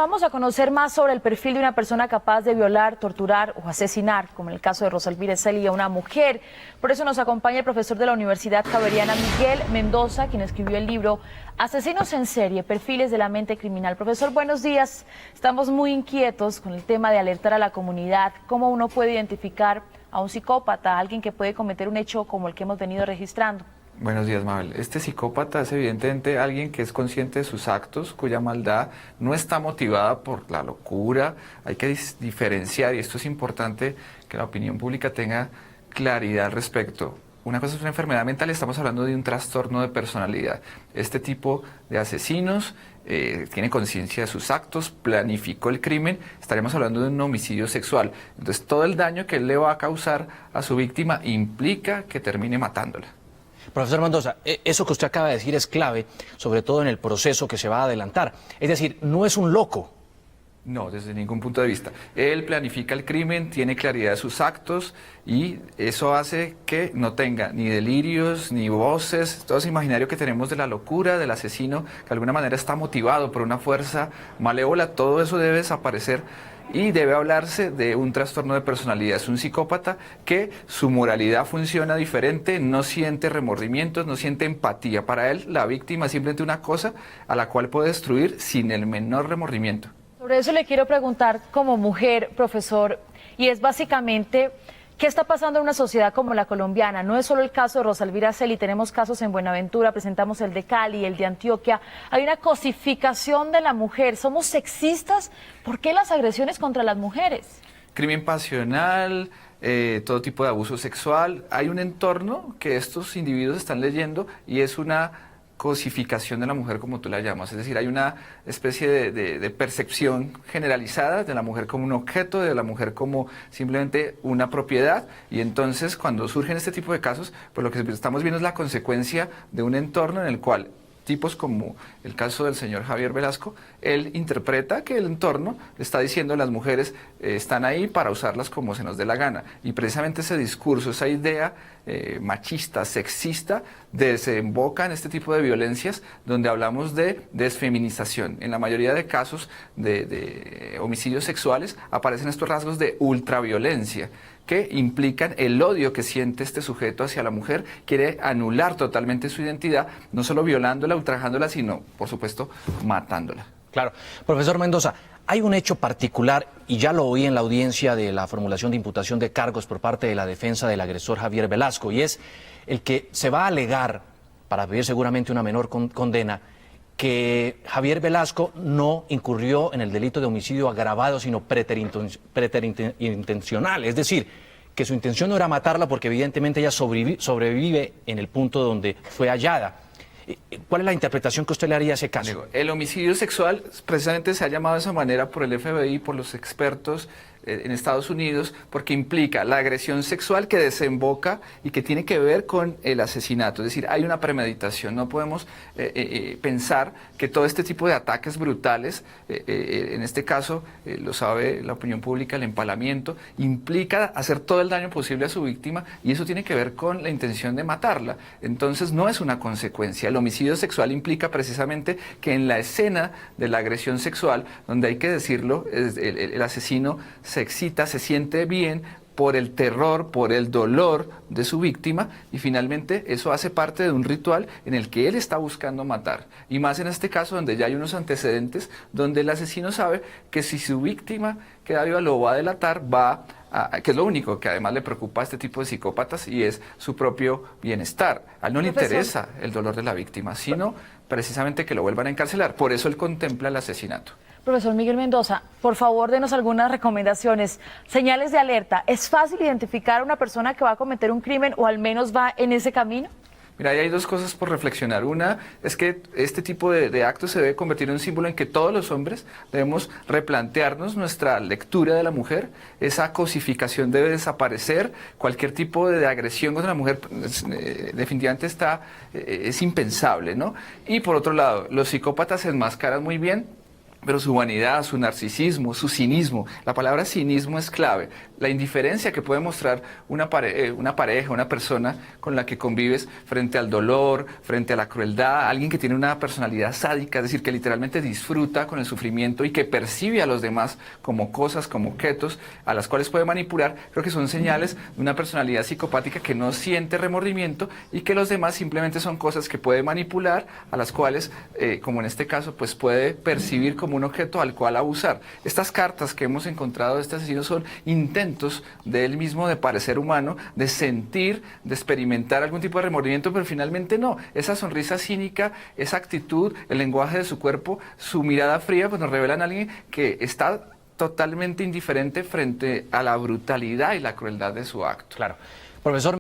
vamos a conocer más sobre el perfil de una persona capaz de violar, torturar o asesinar, como en el caso de Rosalvira Celia, una mujer. Por eso nos acompaña el profesor de la Universidad Javeriana, Miguel Mendoza, quien escribió el libro Asesinos en serie, perfiles de la mente criminal. Profesor, buenos días. Estamos muy inquietos con el tema de alertar a la comunidad. ¿Cómo uno puede identificar a un psicópata, a alguien que puede cometer un hecho como el que hemos venido registrando? Buenos días, Mabel. Este psicópata es evidentemente alguien que es consciente de sus actos, cuya maldad no está motivada por la locura. Hay que diferenciar, y esto es importante que la opinión pública tenga claridad al respecto. Una cosa es una enfermedad mental, estamos hablando de un trastorno de personalidad. Este tipo de asesinos tiene conciencia de sus actos, planificó el crimen, estaríamos hablando de un homicidio sexual. Entonces todo el daño que él le va a causar a su víctima implica que termine matándola. Profesor Mendoza, eso que usted acaba de decir es clave, sobre todo en el proceso que se va a adelantar. Es decir, no es un loco. No, desde ningún punto de vista. Él planifica el crimen, tiene claridad de sus actos y eso hace que no tenga ni delirios, ni voces, todo ese imaginario que tenemos de la locura, del asesino, que de alguna manera está motivado por una fuerza malévola. Todo eso debe desaparecer y debe hablarse de un trastorno de personalidad. Es un psicópata que su moralidad funciona diferente, no siente remordimientos, no siente empatía. Para él, la víctima es simplemente una cosa a la cual puede destruir sin el menor remordimiento. Sobre eso le quiero preguntar como mujer, profesor, y es básicamente, ¿qué está pasando en una sociedad como la colombiana? No es solo el caso de Rosalvira Celia, tenemos casos en Buenaventura, presentamos el de Cali, el de Antioquia. Hay una cosificación de la mujer, somos sexistas. ¿Por qué las agresiones contra las mujeres? Crimen pasional, todo tipo de abuso sexual. Hay un entorno que estos individuos están leyendo y es una cosificación de la mujer, como tú la llamas, es decir, hay una especie de percepción generalizada de la mujer como un objeto, de la mujer como simplemente una propiedad, y entonces cuando surgen este tipo de casos, pues lo que estamos viendo es la consecuencia de un entorno en el cual tipos como el caso del señor Javier Velasco, él interpreta que el entorno le está diciendo a las mujeres están ahí para usarlas como se nos dé la gana. Y precisamente ese discurso, esa idea machista, sexista, desemboca en este tipo de violencias donde hablamos de desfeminización. En la mayoría de casos de homicidios sexuales aparecen estos rasgos de ultraviolencia que implican el odio que siente este sujeto hacia la mujer, quiere anular totalmente su identidad, no solo violándola, ultrajándola, sino, por supuesto, matándola. Claro. Profesor Mendoza, hay un hecho particular, y ya lo oí en la audiencia de la formulación de imputación de cargos por parte de la defensa del agresor Javier Velasco, y es el que se va a alegar, para pedir seguramente una menor condena, que Javier Velasco no incurrió en el delito de homicidio agravado, sino preterintencional. Es decir, que su intención no era matarla porque evidentemente ella sobrevive en el punto donde fue hallada. ¿Cuál es la interpretación que usted le haría a ese caso? El homicidio sexual precisamente se ha llamado de esa manera por el FBI, por los expertos en Estados Unidos, porque implica la agresión sexual que desemboca y que tiene que ver con el asesinato. Es decir, hay una premeditación. No podemos pensar que todo este tipo de ataques brutales, en este caso, lo sabe la opinión pública, el empalamiento, implica hacer todo el daño posible a su víctima y eso tiene que ver con la intención de matarla. Entonces no es una consecuencia. El homicidio sexual implica precisamente que en la escena de la agresión sexual, donde hay que decirlo, el asesino se excita, se siente bien por el terror, por el dolor de su víctima y finalmente eso hace parte de un ritual en el que él está buscando matar. Y más en este caso donde ya hay unos antecedentes, donde el asesino sabe que si su víctima queda viva lo va a delatar, que es lo único que además le preocupa a este tipo de psicópatas y es su propio bienestar. A él no le interesa el dolor de la víctima, sino precisamente que lo vuelvan a encarcelar. Por eso él contempla el asesinato. Profesor Miguel Mendoza, por favor, denos algunas recomendaciones, señales de alerta. ¿Es fácil identificar a una persona que va a cometer un crimen o al menos va en ese camino? Mira, ahí hay dos cosas por reflexionar. Una es que este tipo de actos se debe convertir en un símbolo en que todos los hombres debemos replantearnos nuestra lectura de la mujer. Esa cosificación debe desaparecer. Cualquier tipo de agresión contra la mujer definitivamente es impensable, ¿no? Y por otro lado, los psicópatas se enmascaran muy bien pero su vanidad, su narcisismo, su cinismo. La palabra cinismo es clave. La indiferencia que puede mostrar una pareja, una persona con la que convives frente al dolor, frente a la crueldad, alguien que tiene una personalidad sádica, es decir, que literalmente disfruta con el sufrimiento y que percibe a los demás como cosas, como objetos, a las cuales puede manipular, creo que son señales de una personalidad psicopática que no siente remordimiento y que los demás simplemente son cosas que puede manipular, a las cuales, como en este caso, pues puede percibir como un objeto al cual abusar. Estas cartas que hemos encontrado de este asesino son intentos de él mismo de parecer humano, de sentir, de experimentar algún tipo de remordimiento, pero finalmente no. Esa sonrisa cínica, esa actitud, el lenguaje de su cuerpo, su mirada fría, pues nos revelan a alguien que está totalmente indiferente frente a la brutalidad y la crueldad de su acto. Claro. Profesor.